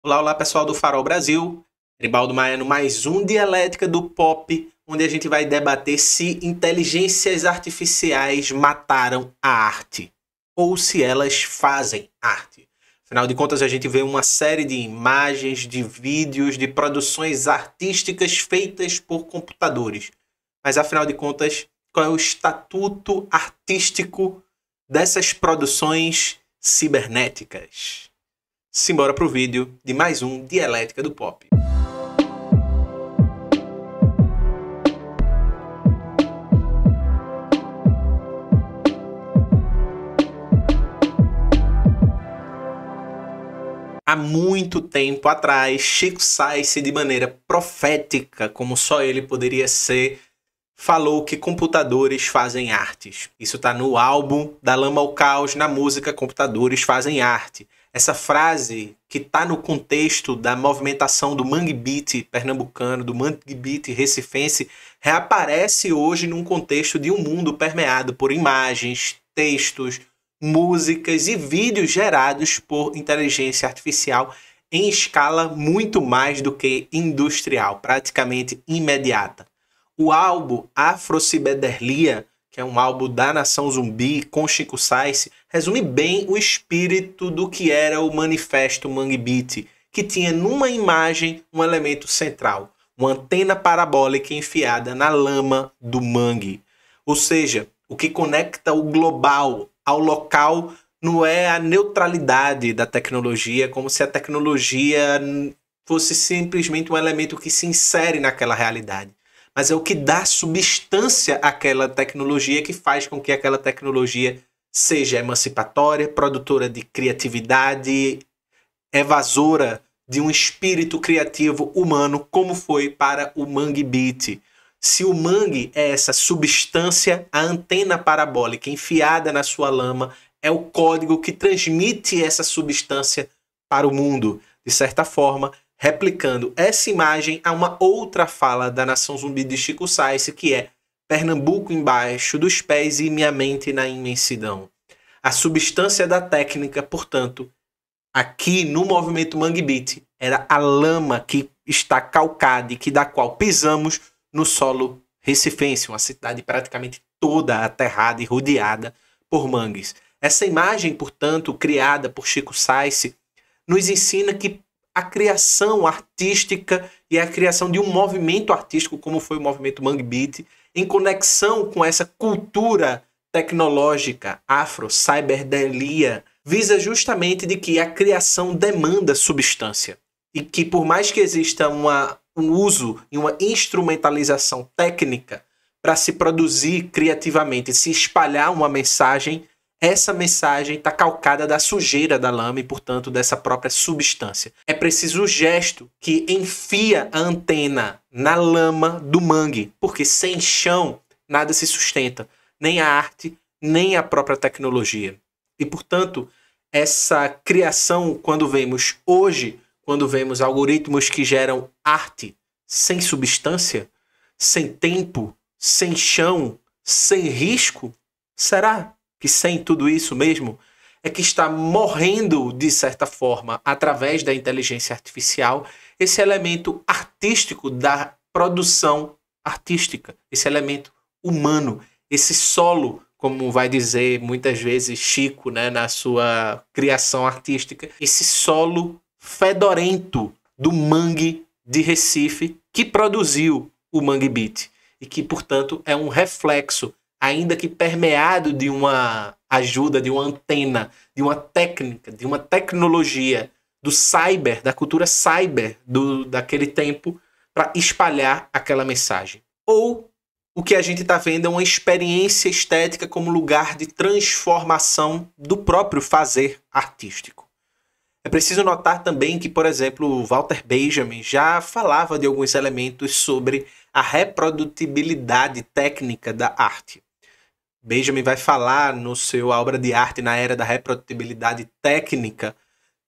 Olá, olá pessoal do Farol Brasil, Tribaldo Maia no mais um Dialética do Pop, onde a gente vai debater se inteligências artificiais mataram a arte ou se elas fazem arte. Afinal de contas, a gente vê uma série de imagens, de vídeos, de produções artísticas feitas por computadores. Mas afinal de contas, qual é o estatuto artístico dessas produções cibernéticas? Simbora pro vídeo de mais um Dialética do Pop. Há muito tempo atrás, Chico Science, de maneira profética, como só ele poderia ser, falou que computadores fazem artes. Isso está no álbum Da Lama ao Caos, na música Computadores Fazem Arte. Essa frase, que está no contexto da movimentação do Mangue Beat pernambucano, do Mangue Beat recifense, reaparece hoje num contexto de um mundo permeado por imagens, textos, músicas e vídeos gerados por inteligência artificial em escala muito mais do que industrial, praticamente imediata. O álbum Afrociberdelia, que é um álbum da Nação Zumbi com Chico Science, resume bem o espírito do que era o manifesto Mangue Beat, que tinha numa imagem um elemento central, uma antena parabólica enfiada na lama do mangue. Ou seja, o que conecta o global ao local não é a neutralidade da tecnologia, como se a tecnologia fosse simplesmente um elemento que se insere naquela realidade, mas é o que dá substância àquela tecnologia, que faz com que aquela tecnologia seja emancipatória, produtora de criatividade, evasora de um espírito criativo humano, como foi para o Mangue Beat. Se o mangue é essa substância, a antena parabólica enfiada na sua lama é o código que transmite essa substância para o mundo. De certa forma, replicando essa imagem a uma outra fala da Nação Zumbi de Chico Science, que é Pernambuco embaixo dos pés e minha mente na imensidão. A substância da técnica, portanto, aqui no movimento Mangue Beat, era a lama que está calcada e que da qual pisamos no solo recifense, uma cidade praticamente toda aterrada e rodeada por mangues. Essa imagem, portanto, criada por Chico Science, nos ensina que a criação artística e a criação de um movimento artístico, como foi o movimento Mangue Beat, em conexão com essa cultura tecnológica afro-cyberdelia, visa justamente de que a criação demanda substância. E que por mais que exista um uso e uma instrumentalização técnica para se produzir criativamente, se espalhar uma mensagem, essa mensagem está calcada da sujeira da lama e, portanto, dessa própria substância. É preciso o gesto que enfia a antena na lama do mangue, porque sem chão nada se sustenta, nem a arte, nem a própria tecnologia. E, portanto, essa criação, quando vemos hoje, quando vemos algoritmos que geram arte sem substância, sem tempo, sem chão, sem risco, será que sem tudo isso mesmo é que está morrendo, de certa forma, através da inteligência artificial, esse elemento artístico da produção artística, esse elemento humano, esse solo, como vai dizer muitas vezes Chico, né, na sua criação artística, esse solo fedorento do mangue de Recife que produziu o Mangue Beat e que, portanto, é um reflexo, ainda que permeado de uma ajuda, de uma antena, de uma técnica, de uma tecnologia do cyber, da cultura cyber daquele tempo, para espalhar aquela mensagem. Ou o que a gente está vendo é uma experiência estética como lugar de transformação do próprio fazer artístico. É preciso notar também que, por exemplo, Walter Benjamin já falava de alguns elementos sobre a reprodutibilidade técnica da arte. Benjamin vai falar no seu Obra de Arte na Era da Reprodutibilidade Técnica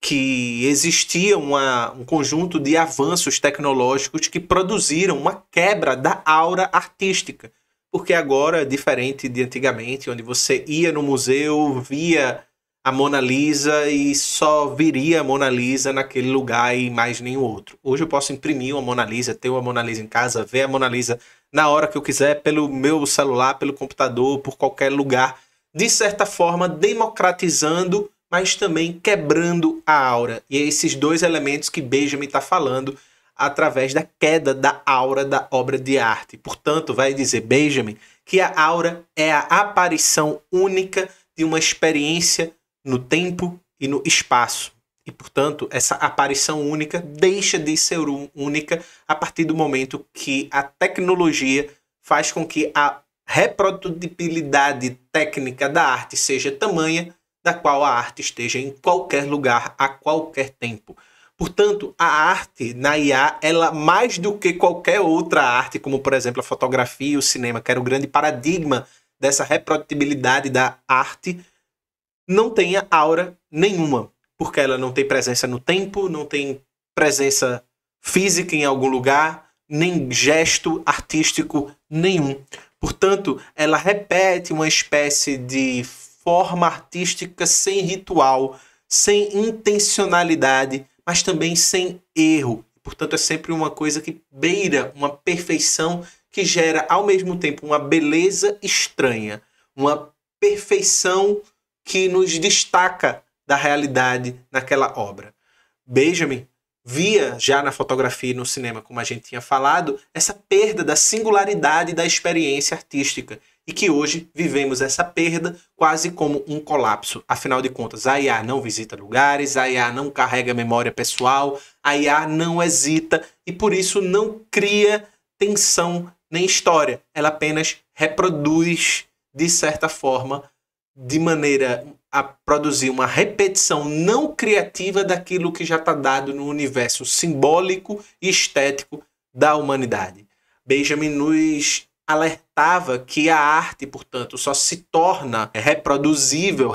que existia um conjunto de avanços tecnológicos que produziram uma quebra da aura artística. Porque agora, diferente de antigamente, onde você ia no museu, via a Mona Lisa e só viria a Mona Lisa naquele lugar e mais nenhum outro. Hoje eu posso imprimir uma Mona Lisa, ter uma Mona Lisa em casa, ver a Mona Lisa na hora que eu quiser, pelo meu celular, pelo computador, por qualquer lugar. De certa forma, democratizando, mas também quebrando a aura. E é esses dois elementos que Benjamin está falando através da queda da aura da obra de arte. Portanto, vai dizer Benjamin que a aura é a aparição única de uma experiência no tempo e no espaço. E, portanto, essa aparição única deixa de ser única a partir do momento que a tecnologia faz com que a reprodutibilidade técnica da arte seja tamanha da qual a arte esteja em qualquer lugar, a qualquer tempo. Portanto, a arte na IA, ela mais do que qualquer outra arte, como por exemplo a fotografia e o cinema, que era o grande paradigma dessa reprodutibilidade da arte, não tenha aura nenhuma, porque ela não tem presença no tempo, não tem presença física em algum lugar, nem gesto artístico nenhum. Portanto, ela repete uma espécie de forma artística sem ritual, sem intencionalidade, mas também sem erro. Portanto, é sempre uma coisa que beira uma perfeição que gera, ao mesmo tempo, uma beleza estranha, uma perfeição que nos destaca da realidade naquela obra. Benjamin via já na fotografia e no cinema, como a gente tinha falado, essa perda da singularidade da experiência artística e que hoje vivemos essa perda quase como um colapso. Afinal de contas, a IA não visita lugares, a IA não carrega memória pessoal, a IA não hesita e por isso não cria tensão nem história. Ela apenas reproduz, de certa forma, de maneira a produzir uma repetição não criativa daquilo que já está dado no universo simbólico e estético da humanidade. Benjamin nos alertava que a arte, portanto, só se torna reprodutível,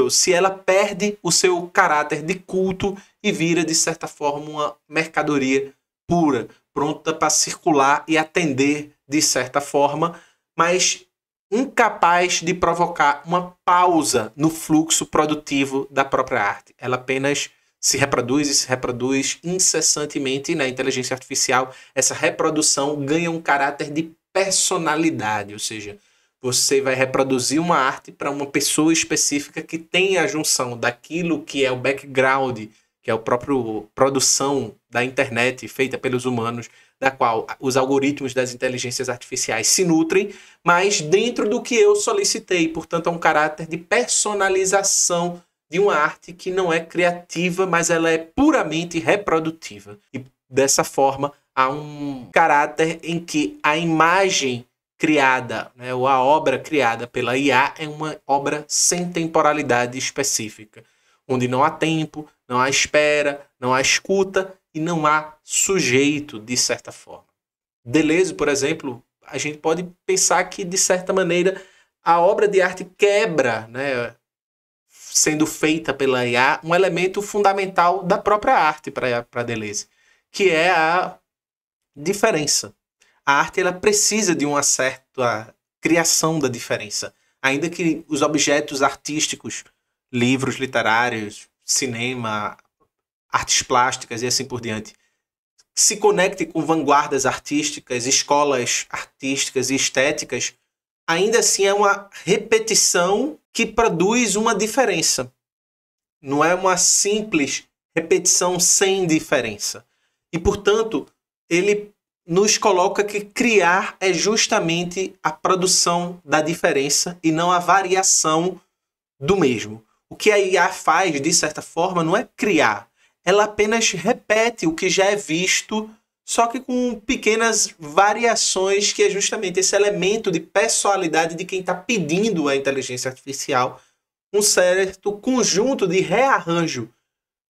se ela perde o seu caráter de culto e vira, de certa forma, uma mercadoria pura, pronta para circular e atender, de certa forma, mas incapaz de provocar uma pausa no fluxo produtivo da própria arte. Ela apenas se reproduz e se reproduz incessantemente, e na inteligência artificial essa reprodução ganha um caráter de personalidade, ou seja, você vai reproduzir uma arte para uma pessoa específica que tem a junção daquilo que é o background, que é a própria produção da internet feita pelos humanos, da qual os algoritmos das inteligências artificiais se nutrem, mas dentro do que eu solicitei. Portanto, é um caráter de personalização de uma arte que não é criativa, mas ela é puramente reprodutiva. E dessa forma, há um caráter em que a imagem criada, né, ou a obra criada pela IA é uma obra sem temporalidade específica, onde não há tempo, não há espera, não há escuta e não há sujeito, de certa forma. Deleuze, por exemplo, a gente pode pensar que, de certa maneira, a obra de arte quebra, né, sendo feita pela IA, um elemento fundamental da própria arte para Deleuze, que é a diferença. A arte ela precisa de uma certa criação da diferença, ainda que os objetos artísticos, livros literários, cinema, artes plásticas e assim por diante, se conecte com vanguardas artísticas, escolas artísticas e estéticas, ainda assim é uma repetição que produz uma diferença. Não é uma simples repetição sem diferença. E, portanto, ele nos coloca que criar é justamente a produção da diferença e não a variação do mesmo. O que a IA faz, de certa forma, não é criar. Ela apenas repete o que já é visto, só que com pequenas variações, que é justamente esse elemento de pessoalidade de quem está pedindo a inteligência artificial um certo conjunto de rearranjo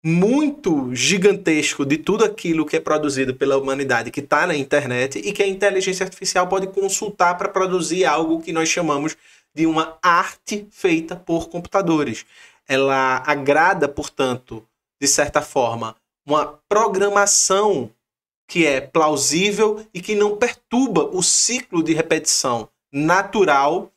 muito gigantesco de tudo aquilo que é produzido pela humanidade, que está na internet e que a inteligência artificial pode consultar para produzir algo que nós chamamos de uma arte feita por computadores. Ela agrada, portanto, de certa forma, uma programação que é plausível e que não perturba o ciclo de repetição natural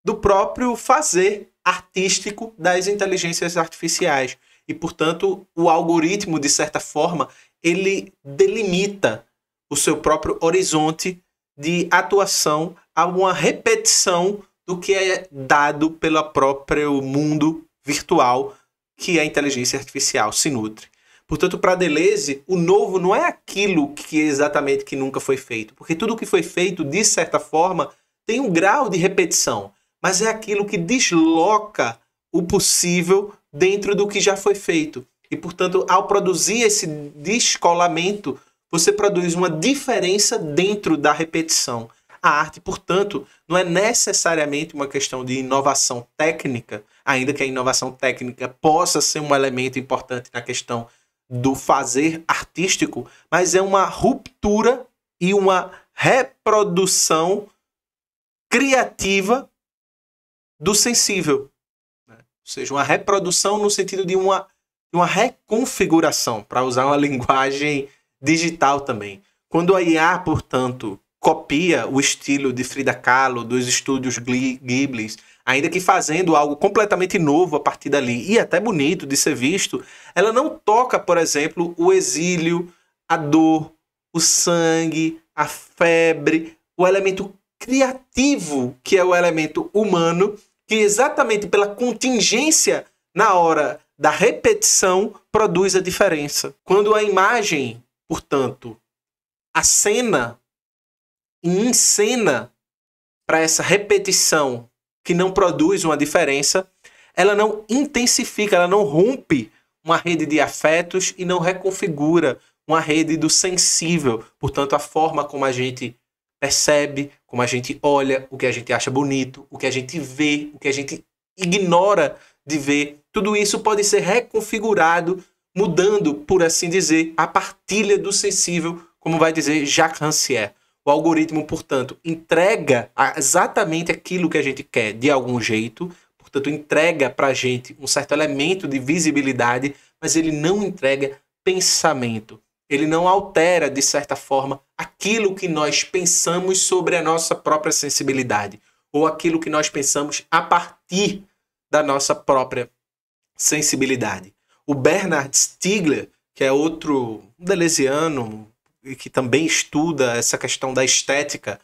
do próprio fazer artístico das inteligências artificiais. E, portanto, o algoritmo, de certa forma, ele delimita o seu próprio horizonte de atuação a uma repetição do que é dado pelo próprio mundo virtual que a inteligência artificial se nutre. Portanto, para Deleuze, o novo não é aquilo que exatamente que nunca foi feito, porque tudo que foi feito, de certa forma, tem um grau de repetição, mas é aquilo que desloca o possível dentro do que já foi feito. E, portanto, ao produzir esse descolamento, você produz uma diferença dentro da repetição. A arte, portanto, não é necessariamente uma questão de inovação técnica, ainda que a inovação técnica possa ser um elemento importante na questão do fazer artístico, mas é uma ruptura e uma reprodução criativa do sensível. Ou seja, uma reprodução no sentido de uma reconfiguração, para usar uma linguagem digital também. Quando a IA, portanto, copia o estilo de Frida Kahlo, dos estúdios Ghibli, ainda que fazendo algo completamente novo a partir dali, e até bonito de ser visto, ela não toca, por exemplo, o exílio, a dor, o sangue, a febre, o elemento criativo, que é o elemento humano, que exatamente pela contingência na hora da repetição produz a diferença. Quando a imagem, portanto, acena e encena para essa repetição que não produz uma diferença, ela não intensifica, ela não rompe uma rede de afetos e não reconfigura uma rede do sensível. Portanto, a forma como a gente percebe, como a gente olha, o que a gente acha bonito, o que a gente vê, o que a gente ignora de ver, tudo isso pode ser reconfigurado, mudando, por assim dizer, a partilha do sensível, como vai dizer Jacques Rancière. O algoritmo, portanto, entrega exatamente aquilo que a gente quer de algum jeito, portanto, entrega para a gente um certo elemento de visibilidade, mas ele não entrega pensamento. Ele não altera, de certa forma, aquilo que nós pensamos sobre a nossa própria sensibilidade, ou aquilo que nós pensamos a partir da nossa própria sensibilidade. O Bernard Stiegler, que é outro deleuziano, e que também estuda essa questão da estética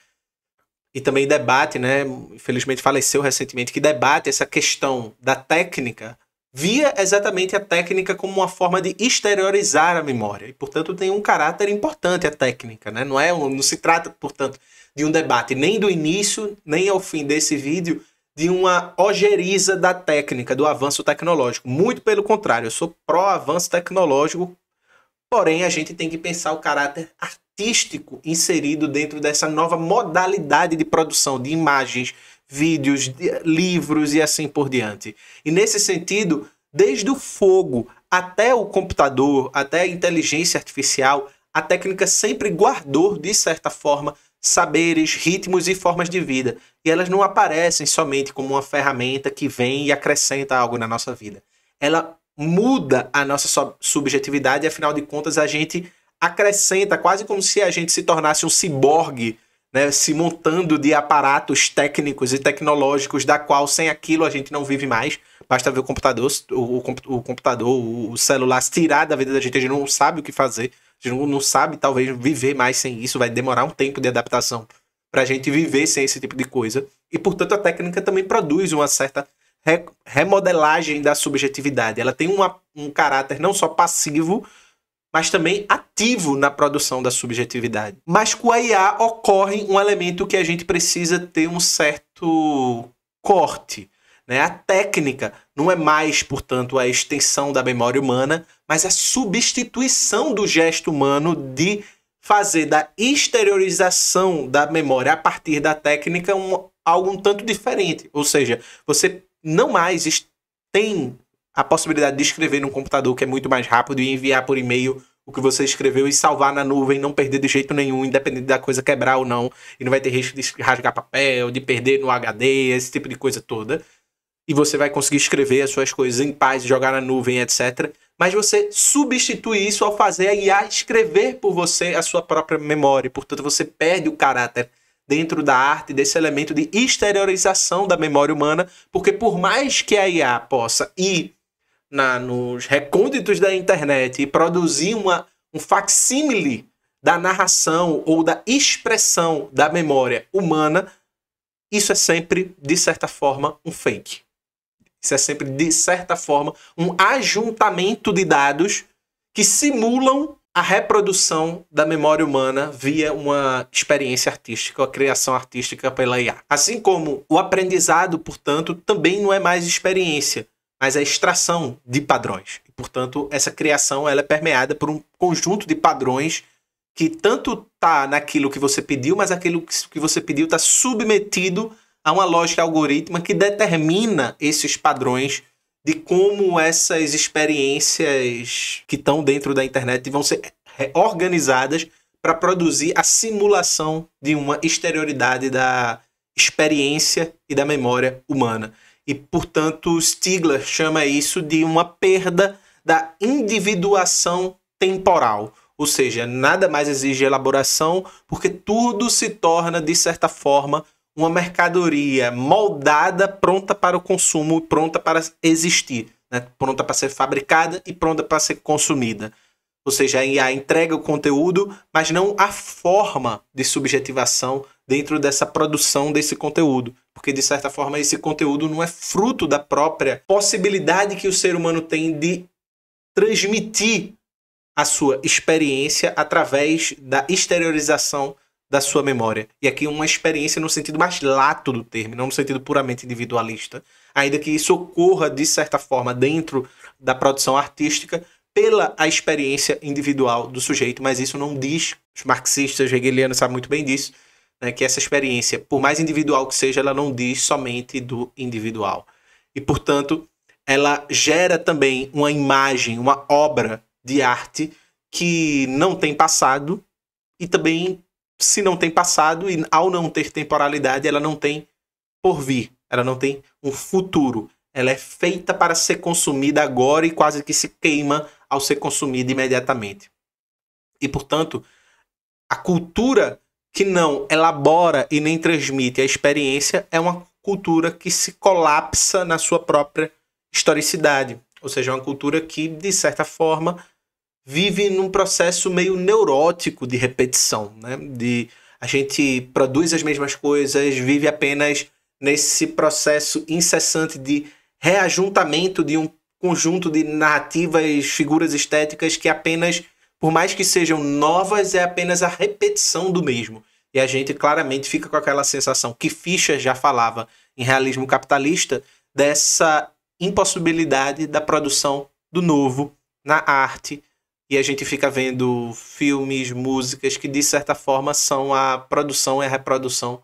e também debate, né? Infelizmente faleceu recentemente, que debate essa questão da técnica, via exatamente a técnica como uma forma de exteriorizar a memória. E, portanto, tem um caráter importante a técnica, né? Não se trata, portanto, de um debate nem do início, nem ao fim desse vídeo, de uma ojeriza da técnica, do avanço tecnológico. Muito pelo contrário, eu sou pró-avanço tecnológico. Porém, a gente tem que pensar o caráter artístico inserido dentro dessa nova modalidade de produção de imagens, vídeos, livros e assim por diante. E nesse sentido, desde o fogo até o computador, até a inteligência artificial, a técnica sempre guardou, de certa forma, saberes, ritmos e formas de vida. E elas não aparecem somente como uma ferramenta que vem e acrescenta algo na nossa vida. Ela muda a nossa subjetividade e, afinal de contas, a gente acrescenta, quase como se a gente se tornasse um ciborgue, né, se montando de aparatos técnicos e tecnológicos, da qual, sem aquilo, a gente não vive mais. Basta ver o computador, o celular se tirar da vida da gente não sabe o que fazer, a gente não sabe, talvez, viver mais sem isso, vai demorar um tempo de adaptação para a gente viver sem esse tipo de coisa. E, portanto, a técnica também produz uma certa remodelagem da subjetividade. Ela tem um caráter não só passivo, mas também ativo na produção da subjetividade. Mas com a IA ocorre um elemento que a gente precisa ter um certo corte, né? A técnica não é mais, portanto, a extensão da memória humana, mas a substituição do gesto humano de fazer da exteriorização da memória a partir da técnica algo um tanto diferente. Ou seja, você não mais tem a possibilidade de escrever num computador, que é muito mais rápido, e enviar por e-mail o que você escreveu e salvar na nuvem, não perder de jeito nenhum, independente da coisa quebrar ou não, e não vai ter risco de rasgar papel, de perder no HD, esse tipo de coisa toda. E você vai conseguir escrever as suas coisas em paz, jogar na nuvem, etc. Mas você substitui isso ao fazer a IA escrever por você a sua própria memória. Portanto, você perde o caráter dentro da arte, desse elemento de exteriorização da memória humana, porque por mais que a IA possa ir nos recônditos da internet e produzir um facsímile da narração ou da expressão da memória humana, isso é sempre, de certa forma, um fake. Isso é sempre, de certa forma, um ajuntamento de dados que simulam a reprodução da memória humana via uma experiência artística, a criação artística pela IA. Assim como o aprendizado, portanto, também não é mais experiência, mas é extração de padrões. E, portanto, essa criação ela é permeada por um conjunto de padrões que tanto está naquilo que você pediu, mas aquilo que você pediu está submetido a uma lógica algorítmica que determina esses padrões de como essas experiências que estão dentro da internet vão ser organizadas para produzir a simulação de uma exterioridade da experiência e da memória humana. E, portanto, Stigler chama isso de uma perda da individuação temporal. Ou seja, nada mais exige elaboração, porque tudo se torna, de certa forma, uma mercadoria moldada, pronta para o consumo, pronta para existir, né? Pronta para ser fabricada e pronta para ser consumida. Ou seja, a IA entrega o conteúdo, mas não a forma de subjetivação dentro dessa produção desse conteúdo. Porque, de certa forma, esse conteúdo não é fruto da própria possibilidade que o ser humano tem de transmitir a sua experiência através da exteriorização da sua memória. E aqui uma experiência no sentido mais lato do termo, não no sentido puramente individualista. Ainda que isso ocorra, de certa forma, dentro da produção artística, pela a experiência individual do sujeito, mas isso não diz, os marxistas hegelianos sabem muito bem disso, né, que essa experiência, por mais individual que seja, ela não diz somente do individual. E, portanto, ela gera também uma imagem, uma obra de arte que não tem passado e também, se não tem passado e ao não ter temporalidade, ela não tem porvir, ela não tem um futuro. Ela é feita para ser consumida agora e quase que se queima ao ser consumida imediatamente. E, portanto, a cultura que não elabora e nem transmite a experiência é uma cultura que se colapsa na sua própria historicidade. Ou seja, é uma cultura que, de certa forma, vive num processo meio neurótico de repetição, né? A gente produz as mesmas coisas, vive apenas nesse processo incessante de reajuntamento de um conjunto de narrativas, figuras estéticas que apenas, por mais que sejam novas, é apenas a repetição do mesmo. E a gente claramente fica com aquela sensação que Fischer já falava em Realismo Capitalista, dessa impossibilidade da produção do novo na arte. E a gente fica vendo filmes, músicas que, de certa forma, são a produção e a reprodução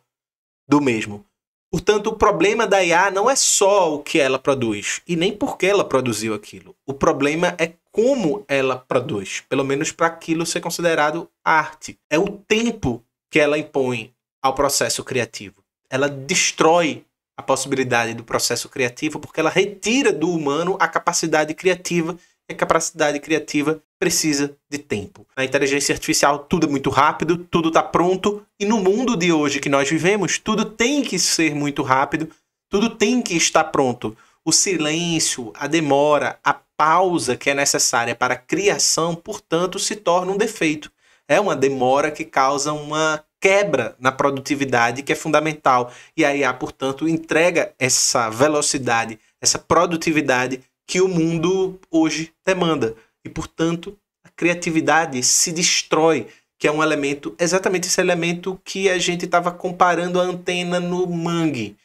do mesmo. Portanto, o problema da IA não é só o que ela produz, e nem por que ela produziu aquilo. O problema é como ela produz, pelo menos para aquilo ser considerado arte. É o tempo que ela impõe ao processo criativo. Ela destrói a possibilidade do processo criativo porque ela retira do humano a capacidade criativa, e a capacidade criativa precisa de tempo. Na inteligência artificial tudo é muito rápido, tudo está pronto, e no mundo de hoje que nós vivemos, tudo tem que ser muito rápido, tudo tem que estar pronto. O silêncio, a demora, a pausa que é necessária para a criação, portanto, se torna um defeito. É uma demora que causa uma quebra na produtividade que é fundamental. E a IA, portanto, entrega essa velocidade, essa produtividade que o mundo hoje demanda. E, portanto, a criatividade se destrói, que é um elemento, exatamente esse elemento que a gente estava comparando a antena no mangue.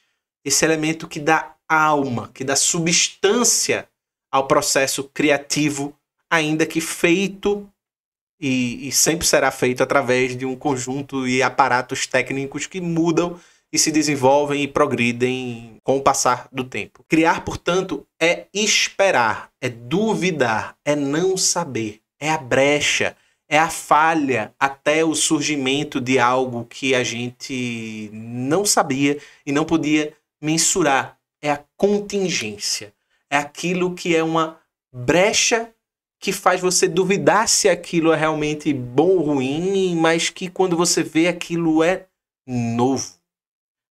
Esse elemento que dá alma, que dá substância ao processo criativo, ainda que feito e sempre será feito através de um conjunto e aparatos técnicos que mudam e se desenvolvem e progridem com o passar do tempo. Criar, portanto, é esperar, é duvidar, é não saber, é a brecha, é a falha até o surgimento de algo que a gente não sabia e não podia mensurar. É a contingência, é aquilo que é uma brecha que faz você duvidar se aquilo é realmente bom ou ruim, mas que quando você vê aquilo é novo.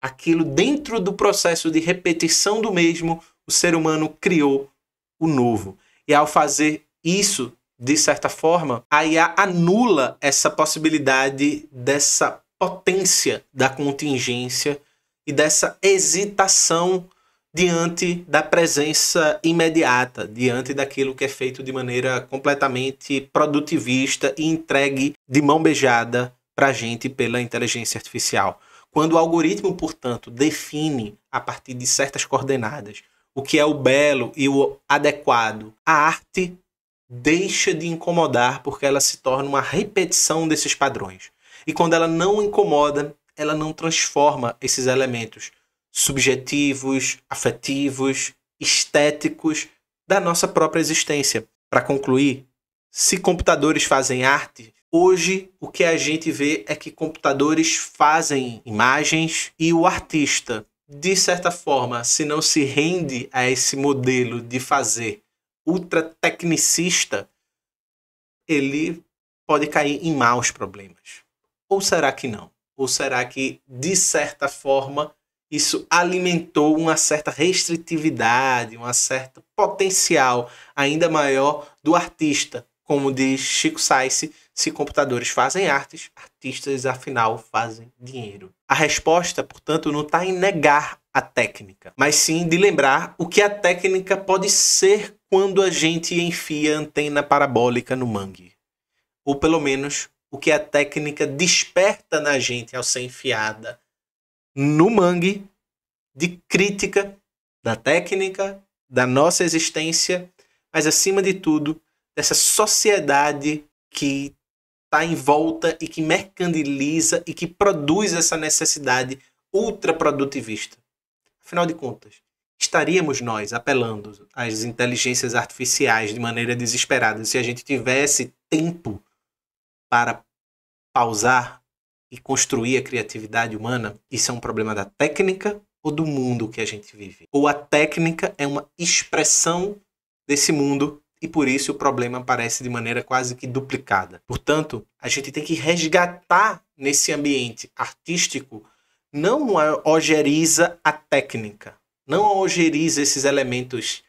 Aquilo dentro do processo de repetição do mesmo, o ser humano criou o novo. E ao fazer isso, de certa forma, a IA anula essa possibilidade dessa potência da contingência e dessa hesitação diante da presença imediata, diante daquilo que é feito de maneira completamente produtivista e entregue de mão beijada para a gente pela inteligência artificial. Quando o algoritmo, portanto, define a partir de certas coordenadas o que é o belo e o adequado, a arte deixa de incomodar porque ela se torna uma repetição desses padrões. E quando ela não incomoda, ela não transforma esses elementos subjetivos, afetivos, estéticos da nossa própria existência. Para concluir, se computadores fazem arte, hoje o que a gente vê é que computadores fazem imagens e o artista, de certa forma, se não se rende a esse modelo de fazer ultra tecnicista, ele pode cair em maus problemas. Ou será que não? Ou será que, de certa forma, isso alimentou uma certa restritividade, um certo potencial ainda maior do artista? Como diz Chico Science, se computadores fazem artes, artistas, afinal, fazem dinheiro. A resposta, portanto, não está em negar a técnica, mas sim de lembrar o que a técnica pode ser quando a gente enfia a antena parabólica no mangue. Ou, pelo menos, o que a técnica desperta na gente ao ser enfiada no mangue de crítica da técnica, da nossa existência, mas, acima de tudo, dessa sociedade que está em volta e que mercantiliza e que produz essa necessidade ultraprodutivista. Afinal de contas, estaríamos nós apelando às inteligências artificiais de maneira desesperada se a gente tivesse tempo para pausar e construir a criatividade humana? Isso é um problema da técnica ou do mundo que a gente vive? Ou a técnica é uma expressão desse mundo e por isso o problema aparece de maneira quase que duplicada. Portanto, a gente tem que resgatar nesse ambiente artístico, não ojeriza a técnica, não ojeriza esses elementos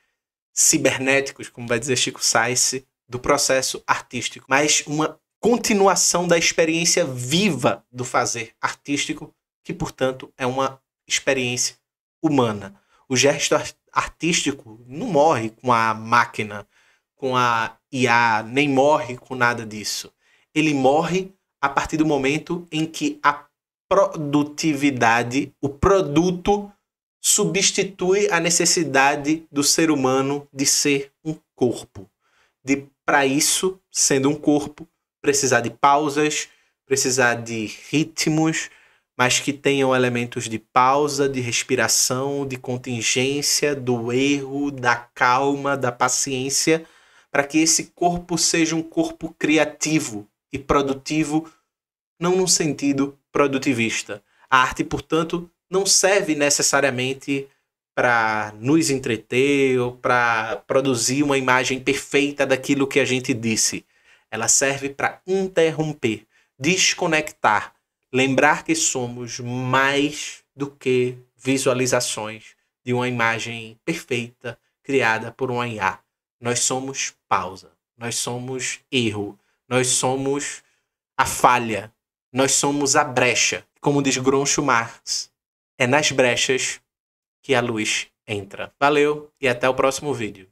cibernéticos, como vai dizer Chico Science, do processo artístico, mas uma continuação da experiência viva do fazer artístico, que, portanto, é uma experiência humana. O gesto artístico não morre com a máquina, com a IA, nem morre com nada disso. Ele morre a partir do momento em que a produtividade, o produto, substitui a necessidade do ser humano de ser um corpo. De, para isso, sendo um corpo, precisar de pausas, precisar de ritmos, mas que tenham elementos de pausa, de respiração, de contingência, do erro, da calma, da paciência, para que esse corpo seja um corpo criativo e produtivo, não no sentido produtivista. A arte, portanto, não serve necessariamente para nos entreter ou para produzir uma imagem perfeita daquilo que a gente disse. Ela serve para interromper, desconectar, lembrar que somos mais do que visualizações de uma imagem perfeita criada por uma IA. Nós somos pausa, nós somos erro, nós somos a falha, nós somos a brecha. Como diz Groucho Marx, é nas brechas que a luz entra. Valeu e até o próximo vídeo.